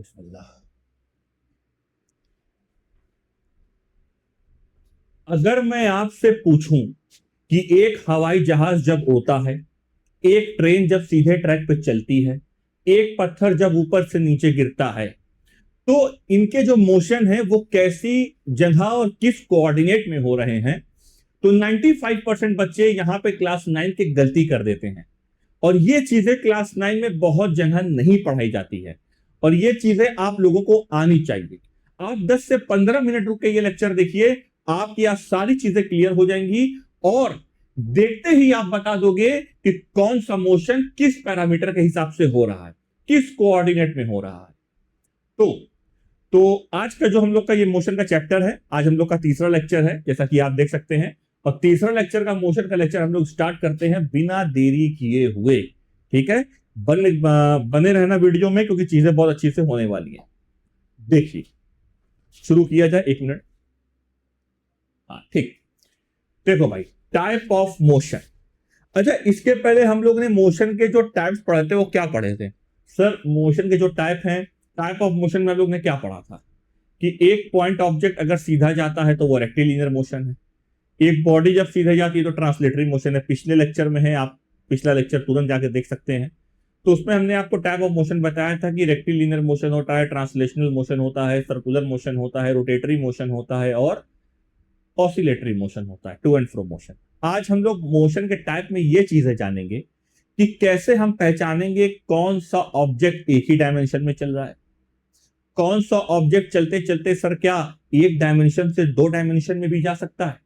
बिस्मिल्लाह। अगर मैं आपसे पूछूं कि एक हवाई जहाज जब उड़ता है, एक ट्रेन जब सीधे ट्रैक पर चलती है, एक पत्थर जब ऊपर से नीचे गिरता है, तो इनके जो मोशन है वो कैसी जगह और किस कोऑर्डिनेट में हो रहे हैं, तो 95% बच्चे यहां पे क्लास 9 के गलती कर देते हैं। और ये चीजें क्लास 9 में बहुत जगह नहीं पढ़ाई जाती है, और ये चीजें आप लोगों को आनी चाहिए। आप 10 से 15 मिनट रुक के ये लेक्चर देखिए, आपकी आज सारी चीजें क्लियर हो जाएंगी, और देखते ही आप बता दोगे कि कौन सा मोशन किस पैरामीटर के हिसाब से हो रहा है, किस कोऑर्डिनेट में हो रहा है। तो तो आज का जो हम लोग का ये मोशन का चैप्टर है, आज हम लोग का तीसरा लेक्चर है, जैसा कि आप देख सकते हैं। और तीसरा लेक्चर का मोशन का लेक्चर हम लोग स्टार्ट करते हैं बिना देरी किए हुए। ठीक है, बने रहना वीडियो में, क्योंकि चीजें बहुत अच्छी से होने वाली है। देखिए, शुरू किया जाए, 1 मिनट। हाँ ठीक। देखो भाई, टाइप ऑफ मोशन। अच्छा, इसके पहले हम लोग ने मोशन के जो टाइप्स पढ़े थे वो क्या पढ़े थे सर? मोशन के जो टाइप हैं, टाइप ऑफ मोशन में हम लोग ने क्या पढ़ा था कि एक पॉइंट ऑब्जेक्ट अगर सीधा जाता है तो वो रेक्टिलिनियर मोशन है, एक बॉडी जब सीधे जाती है तो ट्रांसलेटरी मोशन है। पिछले लेक्चर में है, आप पिछला लेक्चर तुरंत जाके देख सकते हैं। तो उसमें हमने आपको टाइप ऑफ मोशन बताया था कि रेक्टिलिनियर मोशन होता है, ट्रांसलेशनल मोशन होता है, सर्कुलर मोशन होता है, रोटेटरी मोशन होता है, और ऑसिलेटरी मोशन होता है, टू एंड फ्रो मोशन। आज हम लोग मोशन के टाइप में ये चीजें जानेंगे कि कैसे हम पहचानेंगे कौन सा ऑब्जेक्ट एक ही डायमेंशन में चल रहा है, कौन सा ऑब्जेक्ट चलते चलते सर क्या एक डायमेंशन से 2 डायमेंशन में भी जा सकता है,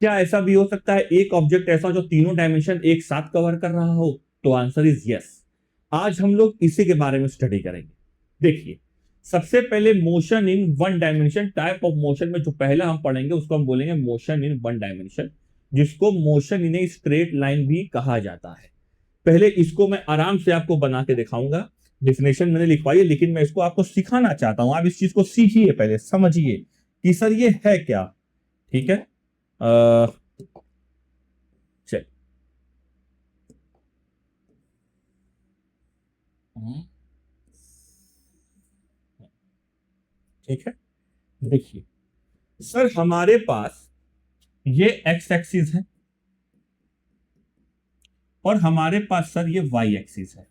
क्या ऐसा भी हो सकता है एक ऑब्जेक्ट ऐसा जो तीनों डायमेंशन एक साथ कवर कर रहा हो? तो आंसर इज यस। आज हम लोग इसी के बारे में स्टडी करेंगे। देखिए, सबसे पहले motion in one dimension, type of motion में जो पहला हम पढ़ेंगे उसको हम बोलेंगे मोशन इन वन डायमेंशन, जिसको motion in a straight line भी कहा जाता है। पहले इसको मैं आराम से आपको बना के दिखाऊंगा। डिफिनेशन मैंने लिखवाई है, लेकिन मैं इसको आपको सिखाना चाहता हूं। आप इस चीज को सीखिए, पहले समझिए कि सर ये है क्या। ठीक है, चल। ठीक है, देखिए सर, हमारे पास ये एक्स एक्सिस है और हमारे पास सर ये वाई एक्सिस है।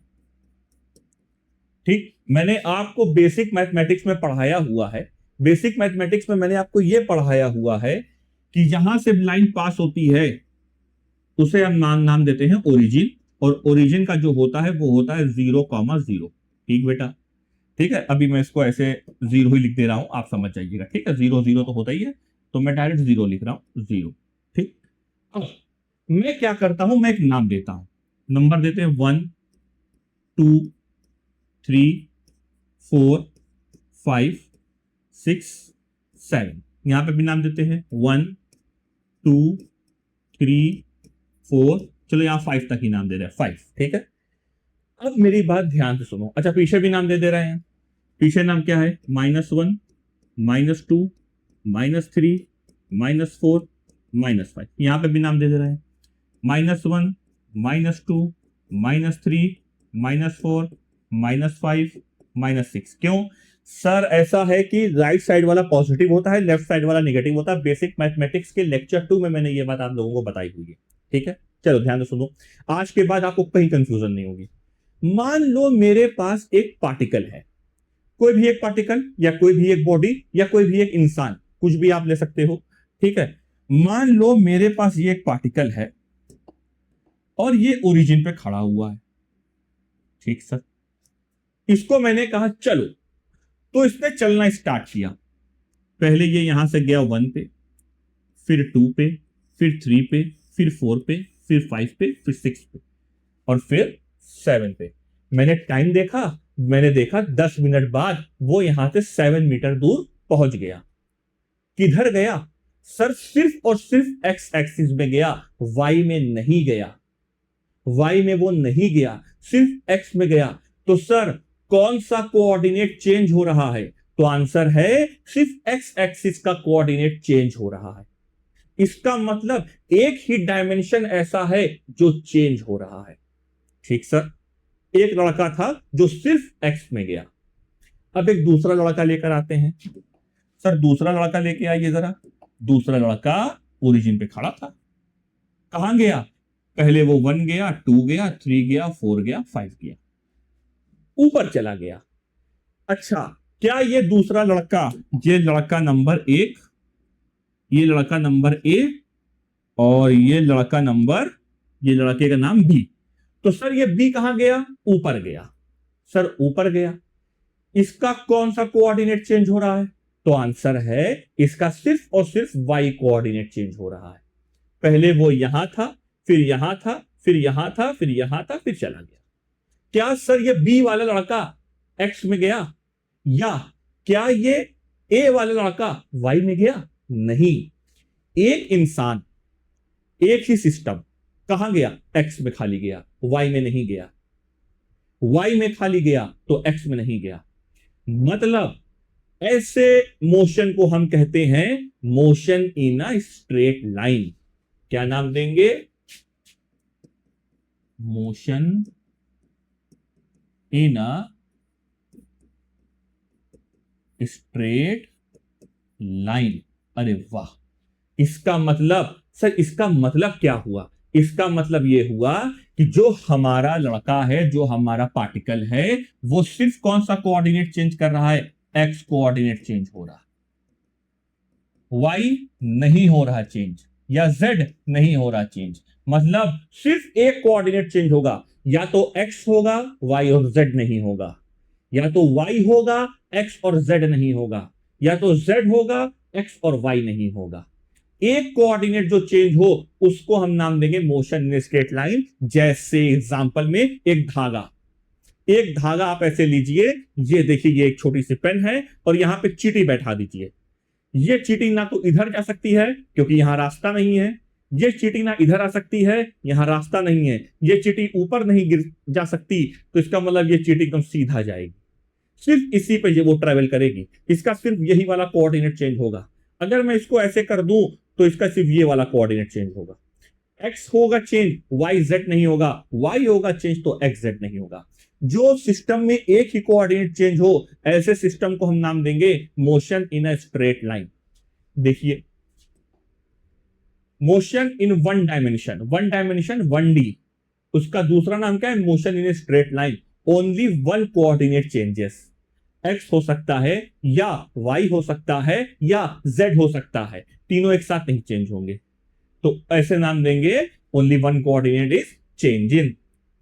ठीक, मैंने आपको बेसिक मैथमेटिक्स में पढ़ाया हुआ है। बेसिक मैथमेटिक्स में मैंने आपको यह पढ़ाया हुआ है कि यहां से लाइन पास होती है उसे हम नाम देते हैं ओरिजिन, और ओरिजिन का जो होता है वो होता है 0,0। ठीक बेटा, ठीक है। अभी मैं इसको ऐसे 0 ही लिख दे रहा हूं, आप समझ जाइएगा। ठीक है, 0 0 तो होता ही है, तो मैं डायरेक्ट 0 लिख रहा हूं, 0। ठीक, अब मैं क्या करता हूं, मैं एक नाम देता हूं। नंबर देते हैं 1 2 3 4 5 6 7। यहां पे भी नाम देते हैं 1 2 3 4। चलो यहां 5 तक ही नाम दे रहे हैं, 5। ठीक है, अब मेरी बात ध्यान से सुनो। अच्छा, पीछे भी नाम दे रहे हैं। पीछे नाम क्या है? -1 -2 -3 -4 -5। यहां पे भी नाम दे रहे हैं -1 -2 -3 -4 -5 -6। क्यों सर? ऐसा है कि राइट साइड वाला पॉजिटिव होता है, लेफ्ट साइड वाला नेगेटिव होता है। बेसिक मैथमेटिक्स के लेक्चर 2 में मैंने ये बात आप लोगों को बताई हुई है। ठीक है, चलो ध्यान से सुनो, आज के बाद आपको कहीं कंफ्यूजन नहीं होगी। मान लो मेरे पास एक पार्टिकल है, कोई भी एक पार्टिकल, या कोई भी एक बॉडी, या कोई भी एक इंसान, कुछ भी आप ले सकते हो। ठीक है, मान लो मेरे पास ये एक पार्टिकल है और ये ओरिजिन पे खड़ा हुआ है। ठीक सर, इसको मैंने कहा चलो, तो इसने चलना स्टार्ट किया। पहले ये यहां से गया 1 पे, फिर 2 पे, फिर 3 पे, फिर 4 पे, फिर 5 पे, फिर 6 पे, और फिर 7 पे। मैंने टाइम देखा, मैंने देखा 10 मिनट बाद वो यहां से 7 मीटर दूर पहुंच गया। किधर गया सर? सिर्फ और सिर्फ एक्स एक्सिस में गया, वाई में नहीं गया। वाई में वो नहीं गया, सिर्फ एक्स में गया। तो सर कौन सा कोऑर्डिनेट चेंज हो रहा है? तो आंसर है सिर्फ एक्स एक्सिस का कोऑर्डिनेट चेंज हो रहा है। इसका मतलब एक ही डायमेंशन ऐसा है जो चेंज हो रहा है। ठीक सर, एक लड़का था जो सिर्फ एक्स में गया, अब एक दूसरा लड़का लेकर आते हैं। सर दूसरा लड़का लेके आइए जरा। दूसरा लड़का ओरिजिन पे खड़ा था, कहां गया? पहले वो 1 गया, 2 गया, 3 गया, 4 गया, 5 गया, ऊपर चला गया। अच्छा, क्या ये दूसरा लड़का, ये लड़का नंबर 1, ये लड़का नंबर ए, और ये लड़का नंबर, ये लड़के का नाम बी, तो सर ये बी कहां गया? ऊपर गया। सर ऊपर गया, इसका कौन सा कोऑर्डिनेट चेंज हो रहा है? तो आंसर है इसका सिर्फ और सिर्फ वाई कोऑर्डिनेट चेंज हो रहा है। पहले वो यहां था, फिर यहां था, फिर यहां था, फिर यहां था, फिर चला गया। क्या सर ये बी वाला लड़का एक्स में गया, या क्या ये ए वाला लड़का वाई में गया? नहीं, एक इंसान, एक ही सिस्टम कहां गया? एक्स में खाली गया, वाई में नहीं गया। वाई में खाली गया तो एक्स में नहीं गया। मतलब ऐसे मोशन को हम कहते हैं motion in a straight line. क्या नाम देंगे? Motion in a straight line. अरे वाह, इसका मतलब, सर इसका मतलब क्या हुआ? इसका मतलब यह हुआ कि जो हमारा लड़का है, जो हमारा पार्टिकल है, वो सिर्फ कौन सा कोऑर्डिनेट चेंज कर रहा है? एक्स कोऑर्डिनेट चेंज हो रहा है, वाई नहीं हो रहा चेंज, या जेड नहीं हो रहा चेंज। मतलब सिर्फ एक कोऑर्डिनेट चेंज होगा, या तो एक्स होगा, वाई और जेड नहीं होगा, या तो वाई होगा, एक्स और जेड नहीं होगा, या तो जेड होगा, एक्स और वाई नहीं होगा। एक कोऑर्डिनेट जो चेंज हो उसको हम नाम देंगे मोशन इन स्ट्रेट लाइन। जैसे एग्जांपल में एक धागा, एक धागा आप ऐसे लीजिए, ये देखिए ये एक छोटी सी पेन है, और यहां पे चींटी बैठा दीजिए। ये चींटी ना तो इधर जा सकती है क्योंकि यहां रास्ता नहीं है, ये चींटी ना इधर आ सकती है, यहां रास्ता नहीं है, ये चींटी ऊपर नहीं गिर जा सकती, तो इसका मतलब ये चींटी एकदम सीधा जाएगी, सिर्फ इसी पे ये वो ट्रेवल करेगी। इसका सिर्फ यही वाला कोऑर्डिनेट चेंज होगा। अगर मैं इसको ऐसे कर दूं तो इसका सिर्फ ये वाला कोऑर्डिनेट चेंज होगा। एक्स होगा चेंज, वाई जेड नहीं होगा, वाई होगा चेंज तो एक्स जेड नहीं होगा। जो सिस्टम में एक ही कोऑर्डिनेट चेंज हो, ऐसे सिस्टम को हम नाम देंगे motion in a straight line. देखिए, motion in one dimension, one dimension 1D, उसका दूसरा नाम क्या है? Motion in a straight line. Only one coordinate changes, X हो सकता है, या वाई हो सकता है, या जेड हो सकता है, तीनों एक साथ नहीं चेंज होंगे, तो ऐसे नाम देंगे only one coordinate is change in.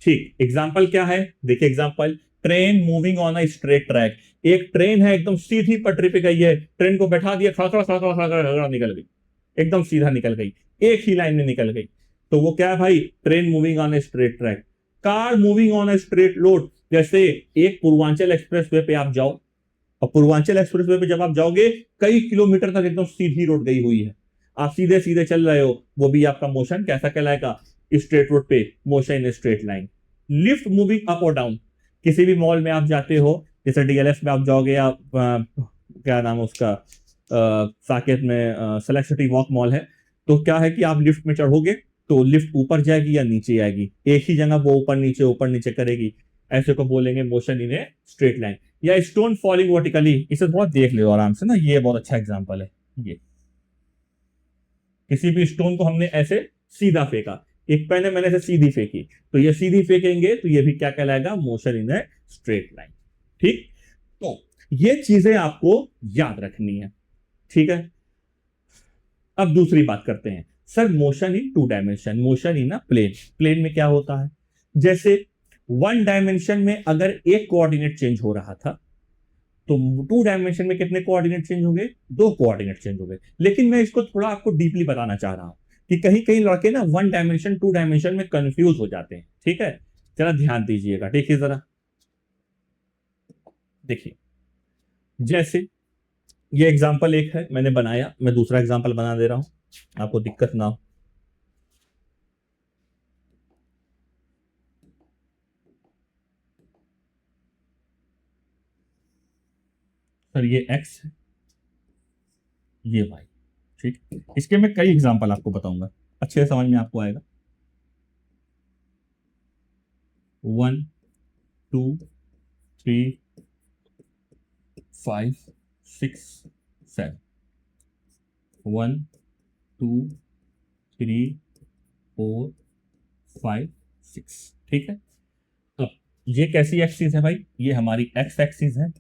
ठीक, एग्जांपल क्या है? देखिए example, train moving on a straight track. एक ट्रेन है, एकदम सीधी पटरी पे गई है, ट्रेन को बैठा दिया, खड़ा खड़ा खड़ा खड़ा खड़ा निकल गई, एकदम सीधा निकल गई, एक ही लाइन में निकल गई, तो वो क्या है भाई? Train moving on a straight track. Car moving on a straight road, जैसे एक पूर्वांचल एक्सप्रेसवे पे आप जाओ, और पूर्वांचल एक्सप्रेसवे पे जब आप जाओगे, कई किलोमीटर तक एकदम सीधी रोड गई हुई है, आप सीधे सीधे चल रहे हो, वो भी आपका मोशन कैसा कहलाएगा? स्ट्रेट रोड पे, motion in straight line. Lift moving up और डाउन, किसी भी मॉल में आप जाते हो, जैसे डीएलएफ में आप जाओगे, या क्या नाम है उसका, साकेत में सेलेक्ट सिटी वॉक मॉल है, तो क्या है कि आप लिफ्ट में चढ़ोगे तो लिफ्ट ऊपर जाएगी या नीचे आएगी, एक ही जगह वो ऊपर नीचे करेगी, ऐसे को बोलेंगे motion in a straight line. या स्टोन फॉलिंग वर्टिकली, इसे थोड़ा देख लो आराम से ना, ये बहुत अच्छा एग्जांपल है। ये किसी भी स्टोन को हमने ऐसे सीधा फेंका, एक पेन है मैंने ऐसे सीधी फेंकी, तो ये सीधी फेंकेंगे तो ये भी क्या कहलाएगा? Motion in a straight line. ठीक, तो ये चीजें आपको याद रखनी है। ठीक है, अब दूसरी बात करते हैं। Sir motion in two dimension, motion in a plane, plane में क्या होता है? जैसे वन डायमेंशन में अगर एक कोऑर्डिनेट चेंज हो रहा था, तो टू डायमेंशन में कितने कोऑर्डिनेट चेंज हो गए? दो कोऑर्डिनेट चेंज हो गए। लेकिन मैं इसको थोड़ा आपको डीपली बताना चाह रहा हूं कि कहीं कहीं लड़के ना वन डायमेंशन टू डायमेंशन में कंफ्यूज हो जाते हैं। ठीक है, जरा ध्यान दीजिएगा, देखिए जरा, देखिए जैसे ये एग्जाम्पल एक है मैंने बनाया, मैं दूसरा एग्जाम्पल बना दे रहा हूं, आपको दिक्कत ना हो। सर ये एक्स है, ये वाई। ठीक, इसके मैं कई एग्जाम्पल आपको बताऊंगा, अच्छे से समझ में आपको आएगा। 1 2 3 5 6 7 1 2 3 4 5 6। ठीक है, अब ये कैसी एक्सिस है भाई, ये हमारी एक्स एक्सिस है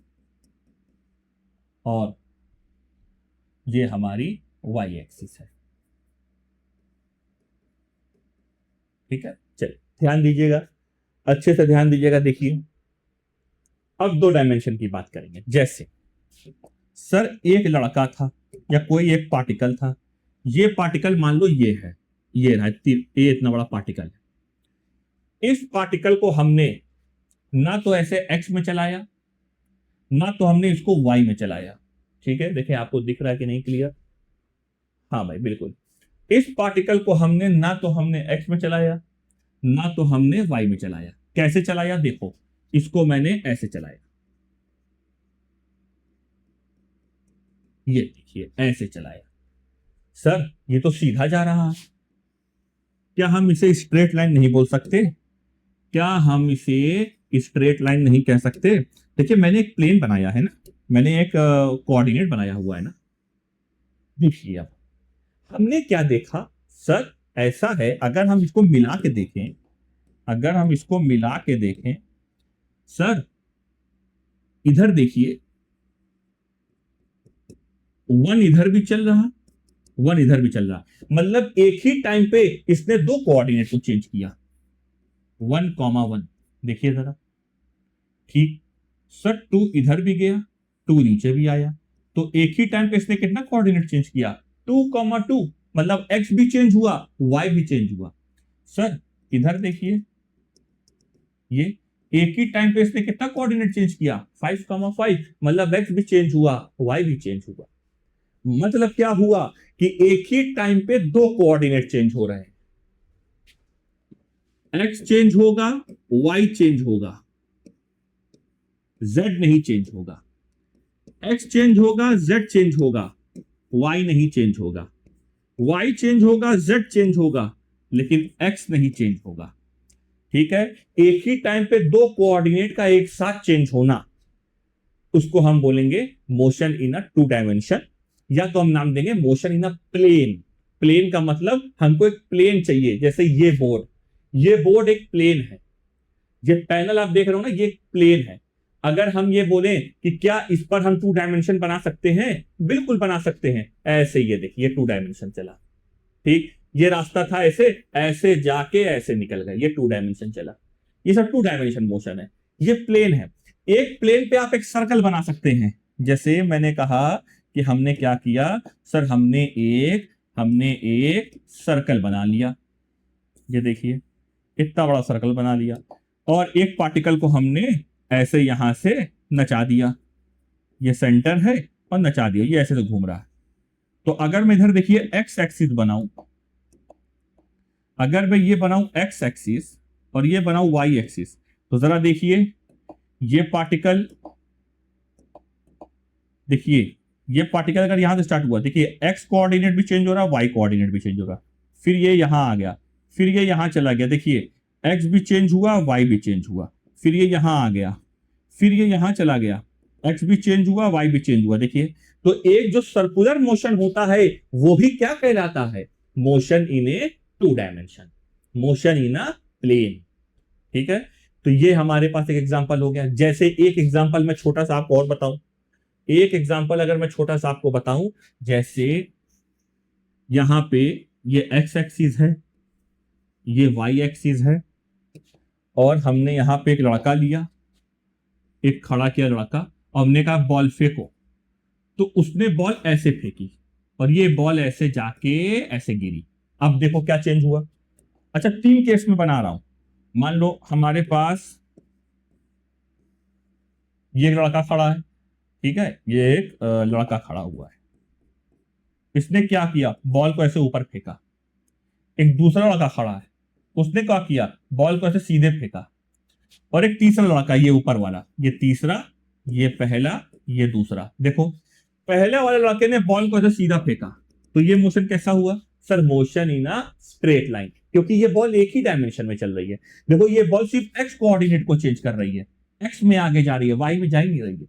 और ये हमारी वाई एक्सिस है। ठीक है, चलिए ध्यान दीजिएगा, अच्छे से ध्यान दीजिएगा। देखिए अब दो डायमेंशन की बात करेंगे। जैसे सर एक लड़का था या कोई एक पार्टिकल था, ये पार्टिकल मान लो ये है, ये रहा, ये इतना बड़ा पार्टिकल है। इस पार्टिकल को हमने ना तो ऐसे एक्स में चलाया, ना तो हमने इसको वाई में चलाया। ठीक है, देखिए आपको दिख रहा है कि नहीं क्लियर? हाँ भाई बिल्कुल। इस पार्टिकल को हमने ना तो हमने एक्स में चलाया, ना तो हमने वाई में चलाया। कैसे चलाया? देखो, इसको मैंने ऐसे चलाया, ये देखिए ऐसे चलाया। सर ये तो सीधा जा रहा है, क्या हम इसे स्ट्रेट लाइन नहीं बोल सकते? क्या हम इसे स्ट्रेट लाइन नहीं कह सकते? देखिए मैंने एक प्लेन बनाया है ना, मैंने एक कोऑर्डिनेट बनाया हुआ है ना। देखिए अब हमने क्या देखा, सर ऐसा है, अगर हम इसको मिला के देखें, अगर हम इसको मिला के देखें, सर इधर देखिए, वन इधर भी चल रहा, वन इधर भी चल रहा, मतलब एक ही टाइम पे इसने दो कोऑर्डिनेट को चेंज किया, 1,1। देखिए जरा, ठीक। सर 2 इधर भी गया, 2 नीचे भी आया, तो एक ही टाइम पे इसने कितना कोऑर्डिनेट चेंज किया? 2,2, मतलब एक्स भी चेंज हुआ, वाई भी चेंज हुआ। सर इधर देखिए, ये एक ही टाइम पे इसने कितना कोऑर्डिनेट चेंज किया? 5,5, मतलब एक्स भी चेंज हुआ, वाई भी चेंज हुआ। मतलब क्या हुआ कि एक ही टाइम पे दो कोऑर्डिनेट चेंज हो रहे हैं, एक्स चेंज होगा, वाई चेंज होगा, जेड नहीं चेंज होगा। एक्स चेंज होगा, जेड चेंज होगा, वाई नहीं चेंज होगा। वाई चेंज होगा, जेड चेंज होगा, लेकिन एक्स नहीं चेंज होगा। ठीक है, एक ही टाइम पे दो कोऑर्डिनेट का एक साथ चेंज होना, उसको हम बोलेंगे motion in a two dimension, या तो हम नाम देंगे motion in a plane. Plane का मतलब हमको एक प्लेन चाहिए, जैसे ये बोर्ड, ये बोर्ड एक प्लेन है, ये पैनल आप देख रहे हो ना, ये एक प्लेन है। अगर हम ये बोले कि क्या इस पर हम टू डायमेंशन बना सकते हैं, बिल्कुल बना सकते हैं। ऐसे ये देखिए टू डायमेंशन चला, ठीक, ये रास्ता था ऐसे, ऐसे जाके ऐसे निकल गया, ये टू डायमेंशन चला, ये सब टू डायमेंशन मोशन है। ये प्लेन है, एक प्लेन पे आप एक सर्कल बना सकते हैं। जैसे मैंने कहा कि हमने क्या किया, सर हमने एक सर्कल बना लिया, ये देखिए इतना बड़ा सर्कल बना लिया, और एक पार्टिकल को हमने ऐसे यहां से नचा दिया, ये सेंटर है और नचा दिया, ये ऐसे तो घूम रहा है। तो अगर मैं इधर देखिए एक्स एक्सिस बनाऊं, अगर मैं ये बनाऊं एक्स एक्सिस और ये बनाऊं वाई एक्सिस, तो जरा देखिए ये पार्टिकल, देखिए ये पार्टिकल अगर यहां से स्टार्ट हुआ, देखिए एक्स कोऑर्डिनेट भी चेंज हो रहा है, वाई कोऑर्डिनेट भी चेंज हो रहा, फिर ये यहां आ गया, फिर ये यहां चला गया, देखिए एक्स भी चेंज हुआ, वाई भी चेंज हुआ, फिर ये यहां आ गया, फिर ये यहां चला गया, एक्स भी चेंज हुआ, वाई भी चेंज हुआ। देखिए तो एक जो सर्कुलर मोशन होता है वो भी क्या कहलाता है? Motion in a two dimension, motion in a plane. ठीक है, तो ये हमारे पास एक एग्जांपल हो गया। जैसे एक एग्जांपल मैं छोटा सा आपको और बताऊं, एक एग्जांपल अगर मैं छोटा सा आपको बताऊं, जैसे यहां पे ये एक्स एक्सिस है, ये वाई एक्सिस है, और हमने यहां पे एक लड़का लिया, एक खड़ा किया लड़का, और हमने कहा बॉल फेंको, तो उसने बॉल ऐसे फेंकी और ये बॉल ऐसे जाके ऐसे गिरी। अब देखो क्या चेंज हुआ। अच्छा 3 केस में बना रहा हूं, मान लो हमारे पास ये लड़का खड़ा है, ठीक है, ये एक लड़का खड़ा हुआ है, इसने क्या किया, बॉल को ऐसे ऊपर फेंका। एक दूसरा लड़का खड़ा है, उसने क्या किया, बॉल को ऐसे सीधे फेंका। और एक तीसरा लड़का, ये ऊपर वाला, ये तीसरा, ये पहला, ये दूसरा। देखो पहले वाले लड़के ने बॉल को ऐसे सीधा फेंका, तो ये मोशन कैसा हुआ? Sir motion in a straight line, क्योंकि ये बॉल एक ही डायमेंशन में चल रही है। देखो ये बॉल सिर्फ एक्स कोऑर्डिनेट को चेंज कर रही है, एक्स में आगे जा रही है, वाई में जा ही नहीं रही है।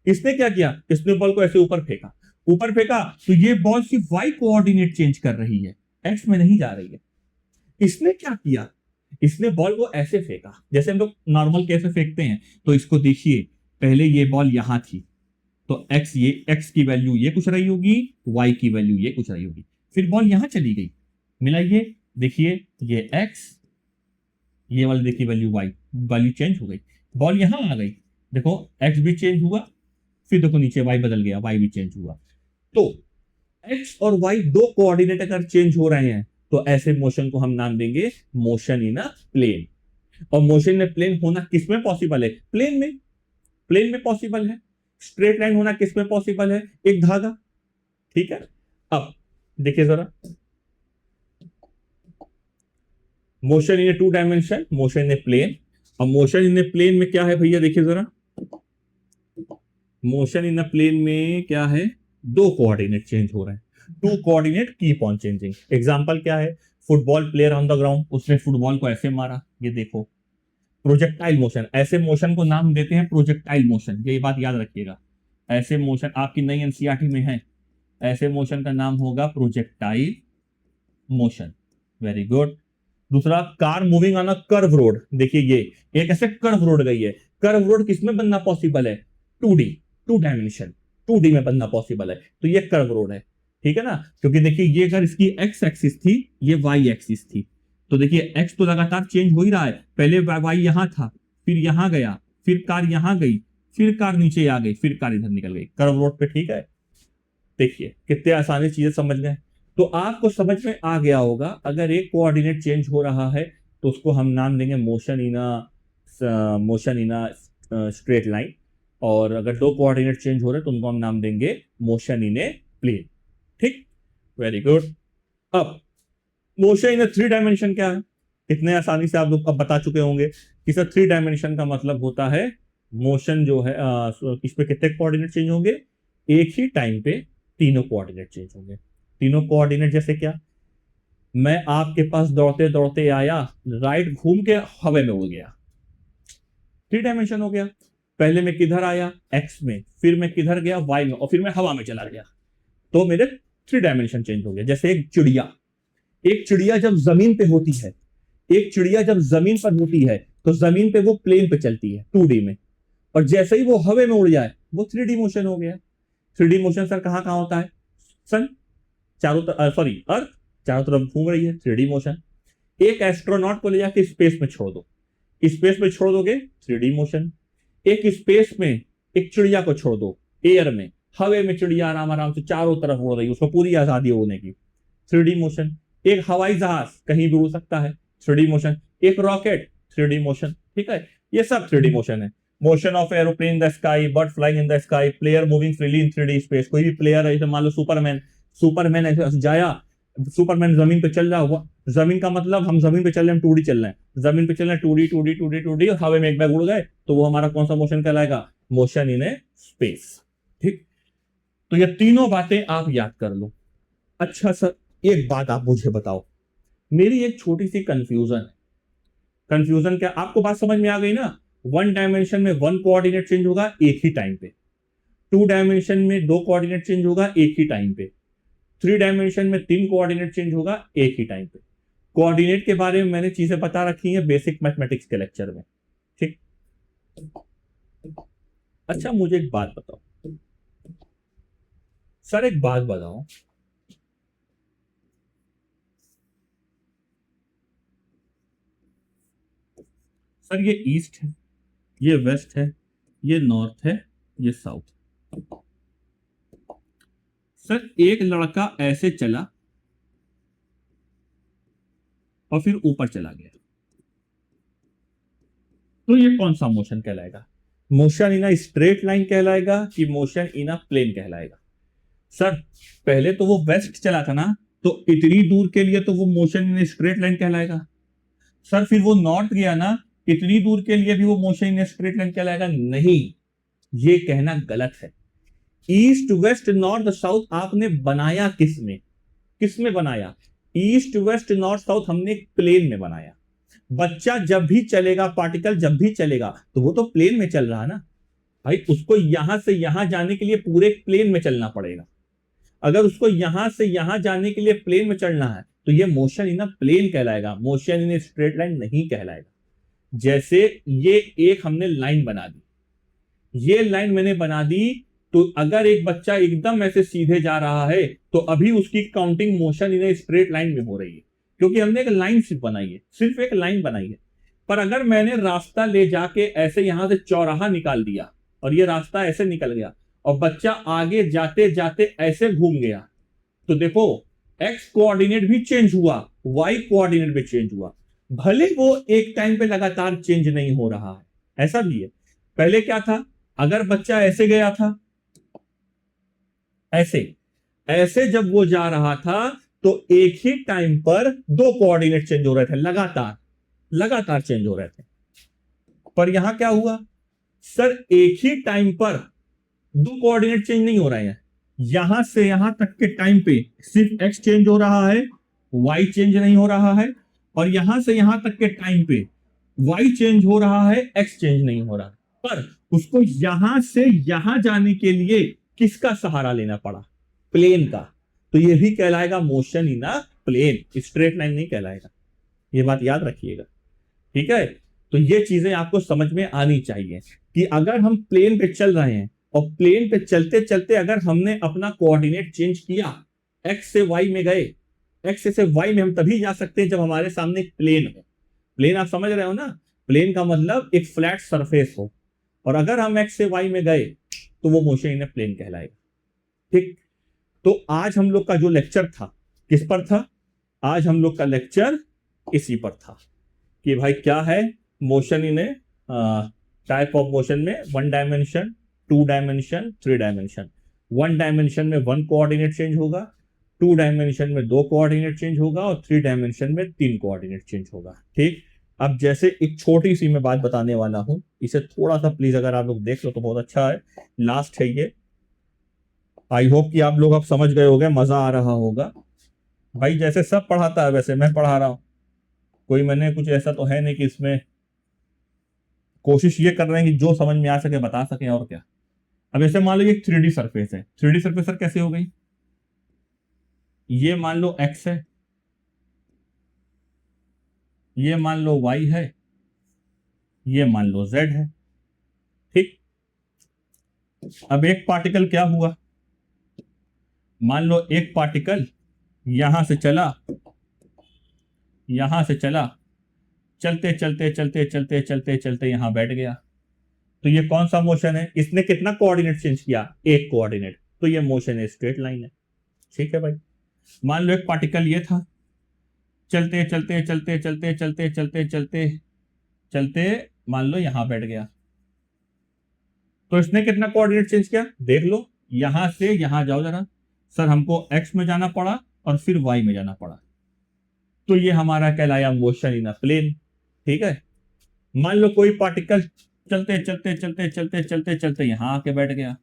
इसने क्या किया, इसने बॉल को ऐसे ऊपर फेंका तो ये बॉल सिर्फ वाई कोऑर्डिनेट चेंज कर रही है, एक्स में नहीं जा रही है। इसने क्या किया, इसने बॉल को ऐसे फेंका जैसे हम लोग नॉर्मल कैसे फेंकते हैं। तो इसको देखिए, पहले ये बॉल यहां थी तो एक्स की वैल्यू ये कुछ रही होगी, वाई की वैल्यू ये कुछ रही होगी, फिर बॉल यहां चली गई, मिलाइए देखिए ये एक्स, ये वाली देखिए वैल्यू वाई, वैल्यू चेंज हो गई, बॉल यहां आ गई, देखो एक्स भी चेंज हुआ, फिर देखो नीचे वाई बदल गया, वाई भी चेंज हुआ। तो एक्स और वाई दो कोऑर्डिनेट अगर चेंज हो रहे हैं तो ऐसे मोशन को हम नाम देंगे मोशन इन अ प्लेन। और मोशन इन प्लेन होना किसमें पॉसिबल है, प्लेन में पॉसिबल है। स्ट्रेट लाइन होना किसमें पॉसिबल है, एक धागा। ठीक है, अब देखिए जरा, motion in a two dimension, motion in a plane. अब मोशन इन ए प्लेन में क्या है भैया, देखिए जरा, मोशन इन अ प्लेन में क्या है, दो कोऑर्डिनेट चेंज हो रहे हैं, two coordinate keep on changing. Example क्या है, football player on the ground, उसने फुटबॉल को ऐसे मारा, ये देखो प्रोजेक्टाइल मोशन, ऐसे मोशन को नाम देते हैं प्रोजेक्टाइल मोशन, ये बात याद रखिएगा। ऐसे मोशन आपकी नई एनसीईआरटी में है, ऐसे मोशन का नाम होगा प्रोजेक्टाइल मोशन। Very good. दूसरा, car moving on a curve road, देखिए ये एक ऐसे कर्व रोड गई है, कर्व रोड किसमें बनना पॉसिबल है, 2D, टू डायमेंशन, 2D में बनना पॉसिबल है, तो ये कर्व रोड है। ठीक है ना, क्योंकि देखिए ये अगर इसकी एक्स एक्सिस थी, ये वाई एक्सिस थी, तो देखिए एक्स तो लगातार चेंज हो ही रहा है, पहले वाई यहां था, फिर यहां गया, फिर कार यहां गई, फिर कार नीचे आ गई, फिर कार इधर निकल गई, कर्व रोड पे। ठीक है, देखिए कितने आसानी चीजें समझ गए। तो आपको समझ में आ गया होगा, अगर एक कोऑर्डिनेट चेंज हो रहा है तो उसको हम नाम देंगे मोशन इन स्ट्रेट लाइन, और अगर दो कोऑर्डिनेट चेंज हो रहे हैं तो उनको हम नाम देंगे मोशन इन ए प्लेन। ठीक, वेरी गुड। अब मोशन इन थ्री डायमेंशन क्या है, कितने आसानी से आप लोग अब बता चुके होंगे कि सर थ्री डायमेंशन का मतलब होता है मोशन जो है इस पे कितने कोऑर्डिनेट चेंज होंगे, एक ही टाइम पे तीनों कोऑर्डिनेट चेंज होंगे। तीनों कोऑर्डिनेट जैसे क्या, मैं आपके पास दौड़ते दौड़ते आया, राइट घूम के हवा में उड़ गया, थ्री डायमेंशन हो गया। पहले मैं किधर आया, एक्स में, फिर मैं किधर गया, वाई में, और फिर मैं हवा में चला गया, तो मेरे थ्री डायमेंशन चेंज हो गया। जैसे एक चिड़िया जब जमीन पे होती है, एक चिड़िया जब जमीन पर होती है तो जमीन पे वो प्लेन पे चलती है 2D में, और जैसे ही वो हवा में उड़ जाए वो 3D मोशन हो गया। 3D मोशन सर कहां कहां होता है, सन चारों तरफ, सॉरी अर्थ चारों तरफ घूम रही है, 3D मोशन। एक एस्ट्रोनॉट को ले जाके स्पेस में छोड़ दो, स्पेस में छोड़ दोगे 3D मोशन। एक स्पेस में एक चिड़िया को छोड़ दो, एयर में, हवे में चिड़िया आराम आराम से चारों तरफ उड़ रही है, उसको पूरी आजादी उड़ने की, 3D मोशन। एक हवाई जहाज कहीं भी उड़ सकता है, 3D मोशन। एक रॉकेट, 3D मोशन। ठीक है, ये सब 3D मोशन है। Motion of aeroplane in the sky, bird flying in the sky, player moving freely in 3D space. कोई भी प्लेयर है, मान लो सुपरमैन ऐसे जाया, सुपरमैन जमीन पे चल रहा हुआ, जमीन का मतलब हम जमीन पे चल रहे हैं, 2D चल रहे हैं, जमीन पे चल रहे हैं 2D, और हवा में एक बैग उड़ गए, तो वो हमारा कौन सा मोशन कहलाएगा, मोशन इन ए स्पेस। ठीक, तो ये तीनों बातें आप याद कर लो। अच्छा सर, एक बात आप मुझे बताओ, मेरी एक छोटी सी कंफ्यूजन है। कंफ्यूजन क्या, आपको बात समझ में आ गई ना, वन डायमेंशन में वन कोऑर्डिनेट चेंज होगा एक ही टाइम पे, टू डायमेंशन में दो कोऑर्डिनेट चेंज होगा एक ही टाइम पे, थ्री डायमेंशन में तीन कोऑर्डिनेट चेंज होगा एक ही टाइम पे। कोऑर्डिनेट के बारे में मैंने चीजें बता रखी हैं बेसिक मैथमेटिक्स के लेक्चर में। ठीक, अच्छा मुझे एक बात बताओ सर, एक बात बताओ, सर ये ईस्ट है, ये वेस्ट है, ये नॉर्थ है, ये साउथ। सर एक लड़का ऐसे चला और फिर ऊपर चला गया, तो ये कौन सा मोशन कहलाएगा, motion in a straight line कहलाएगा कि मोशन इन अ प्लेन कहलाएगा। सर पहले तो वो वेस्ट चला था ना, तो इतनी दूर के लिए तो वो मोशन इन स्ट्रेट लाइन कहलाएगा। सर फिर वो नॉर्थ गया ना, इतनी दूर के लिए भी वो मोशन इन स्ट्रेट लाइन कहलाएगा, नहीं, ये कहना गलत है। ईस्ट वेस्ट नॉर्थ साउथ आपने बनाया किसमें, किसमें बनाया, ईस्ट वेस्ट नॉर्थ साउथ हमने एक प्लेन में बनाया। बच्चा जब भी चलेगा, पार्टिकल जब भी चलेगा तो वो तो प्लेन में चल रहा है ना, भाई उसको यहां से यहां जाने के लिए पूरे प्लेन में चलना पड़ेगा। अगर उसको यहां से यहां जाने के लिए प्लेन में चलना है तो ये मोशन इन अ प्लेन कहलाएगा, मोशन इन स्ट्रेट लाइन नहीं कहलाएगा। जैसे ये एक हमने लाइन बना दी, ये लाइन मैंने बना दी, तो अगर एक बच्चा एकदम ऐसे सीधे जा रहा है तो अभी उसकी counting motion in straight line में हो रही है, क्योंकि हमने एक लाइन सिर्फ बनाई है, सिर्फ एक लाइन बनाई है। पर अगर मैंने रास्ता ले जाके ऐसे यहां से चौराहा निकाल दिया और ये रास्ता ऐसे निकल गया और बच्चा आगे जाते जाते ऐसे घूम गया, तो देखो एक्स कोऑर्डिनेट भी चेंज हुआ, वाई कोऑर्डिनेट भी चेंज हुआ, भले वो एक टाइम पे लगातार चेंज नहीं हो रहा है। ऐसा भी है, पहले क्या था, अगर बच्चा ऐसे गया था, ऐसे ऐसे जब वो जा रहा था तो एक ही टाइम पर दो कोऑर्डिनेट चेंज हो रहे थे, लगातार लगातार चेंज हो रहे थे। पर यहां क्या हुआ, सर एक ही टाइम पर दो कोऑर्डिनेट चेंज नहीं हो रहे हैं, यहां से यहां तक के टाइम पे सिर्फ एक्स चेंज हो रहा है, वाई चेंज नहीं हो रहा है, और यहां से यहां तक के टाइम पे वाई चेंज हो रहा है, एक्स चेंज नहीं हो रहा। पर उसको यहां से यहां जाने के लिए किसका सहारा लेना पड़ा, प्लेन का, तो ये भी कहलाएगा motion in a plane, straight line नहीं कहलाएगा। ये बात याद रखिएगा, ठीक है। तो ये चीजें आपको समझ में आनी चाहिए कि अगर हम प्लेन पे चल रहे हैं और प्लेन पे चलते चलते अगर हमने अपना कोऑर्डिनेट चेंज किया, एक्स से वाई में गए, एक्स से वाई में हम तभी जा सकते हैं जब हमारे सामने एक प्लेन हो। प्लेन आप समझ रहे हो ना, प्लेन का मतलब एक फ्लैट सरफेस हो, और अगर हम एक्स से वाई में गए तो वो मोशन इन प्लेन कहलाएगा, ठीक। तो आज हम लोग का जो लेक्चर था किस पर था, आज हम लोग का लेक्चर इसी पर था कि भाई क्या है motion in type of motion में, one dimension, two dimension, three dimension. One dimension में वन कोऑर्डिनेट चेंज होगा, टू डायमेंशन में दो कोऑर्डिनेट चेंज होगा, और थ्री डायमेंशन में तीन कोऑर्डिनेट चेंज होगा, ठीक। अब जैसे एक छोटी सी मैं बात बताने वाला हूं, इसे थोड़ा सा प्लीज अगर आप लोग देख लो तो बहुत अच्छा है, लास्ट है ये। आई होप कि आप लोग अब समझ गए होंगे, मजा आ रहा होगा। भाई जैसे सब पढ़ाता है वैसे मैं पढ़ा रहा हूं, कोई मैंने कुछ ऐसा तो है नहीं कि इसमें कोशिश ये कर रहे हैं कि जो समझ में आ सके बता सके, और क्या। अब ऐसे मान लो ये 3D सरफेस है, 3D सरफेस सर कैसे हो गई, ये मान लो एक्स है, ये मान लो वाई है, ये मान लो जेड है, ठीक। अब एक पार्टिकल क्या हुआ, मान लो एक पार्टिकल यहां से चला, यहां से चला, चलते चलते चलते चलते चलते चलते यहां बैठ गया, तो ये कौन सा मोशन है, इसने कितना कोऑर्डिनेट चेंज किया, एक कोऑर्डिनेट, तो ये मोशन है, स्ट्रेट लाइन है, ठीक है भाई। मान लो एक पार्टिकल ये था, चलते चलते चलते चलते चलते चलते चलते चलते मान लो यहां बैठ गया, तो इसने कितना कोऑर्डिनेट चेंज किया, देख लो, यहां से यहां जाओ जरा, सर हमको एक्स में जाना पड़ा और फिर वाई में जाना पड़ा, तो ये हमारा कहलाया मोशन इन अ प्लेन, ठीक है। मान लो कोई पार्टिकल चलते चलते चलते चलते चलते चलते यहां आके बैठ गया,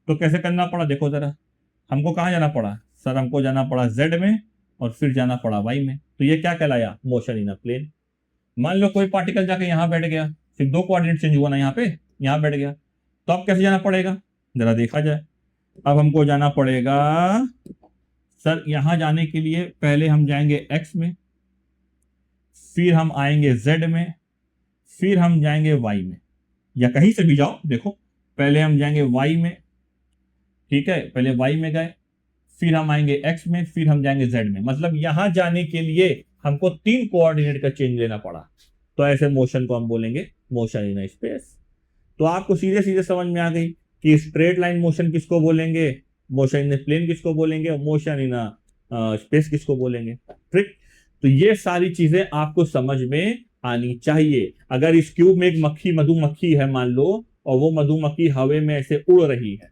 तो कैसे करना पड़ा, देखो जरा, हमको कहां जाना पड़ा, सर हमको जाना पड़ा जेड में और फिर जाना पड़ा वाई में, तो ये क्या कहलाया, मोशन इन अ प्लेन। मान लो कोई पार्टिकल जाके यहां बैठ गया, फिर दो कोऑर्डिनेट चेंज हुआ ना, यहाँ पे यहां बैठ गया, तो अब कैसे जाना पड़ेगा, जरा देखा जाए। अब हमको जाना पड़ेगा, सर यहां जाने के लिए पहले हम जाएंगे एक्स में, फिर हम आएंगे जेड में, फिर हम जाएंगे वाई में, या कहीं से भी जाओ, देखो पहले हम जाएंगे वाई में, ठीक है, पहले वाई में गए, फिर हम आएंगे एक्स में, फिर हम जाएंगे जेड में, मतलब यहां जाने के लिए हमको तीन कोऑर्डिनेट का चेंज लेना पड़ा, तो ऐसे मोशन को हम बोलेंगे मोशन इन स्पेस। तो आपको सीधे सीधे समझ में आ गई कि स्ट्रेट लाइन मोशन किसको बोलेंगे, मोशन इन प्लेन किसको बोलेंगे, और मोशन इन स्पेस किसको बोलेंगे, ठीक। तो ये सारी चीजें आपको समझ में आनी चाहिए। अगर इस क्यूब में एक मक्खी, मधुमक्खी है मान लो, और वो मधुमक्खी हवे में ऐसे उड़ रही है,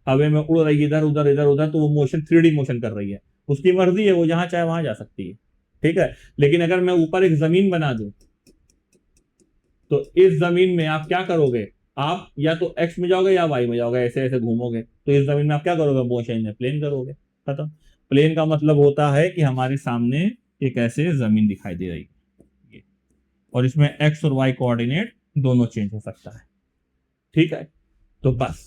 हवे में उड़ रही है इधर उधर इधर उधर, तो वो मोशन 3D मोशन कर रही है, उसकी मर्जी है, वो जहां चाहे वहां जा सकती है, ठीक है। लेकिन अगर मैं ऊपर एक जमीन बना दूं, तो इस जमीन में आप क्या करोगे, आप या तो एक्स में जाओगे या वाई में जाओगे, ऐसे ऐसे घूमोगे, तो इस जमीन में आप क्या करोगे, मोशन में प्लेन करोगे, खत्म। प्लेन का मतलब होता है कि हमारे सामने एक ऐसे जमीन दिखाई दे रही है, और इसमें एक्स और वाई कोऑर्डिनेट दोनों चेंज हो सकता है, ठीक है, तो बस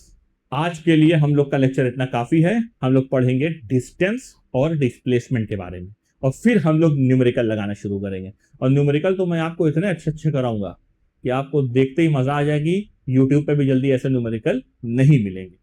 आज के लिए हम लोग का लेक्चर इतना काफी है। हम लोग पढ़ेंगे डिस्टेंस और डिस्प्लेसमेंट के बारे में, और फिर हम लोग न्यूमेरिकल लगाना शुरू करेंगे। और न्यूमेरिकल तो मैं आपको इतने अच्छे अच्छे कराऊंगा कि आपको देखते ही मजा आ जाएगी। यूट्यूब पे भी जल्दी ऐसे न्यूमेरिकल नहीं मिलेंगे।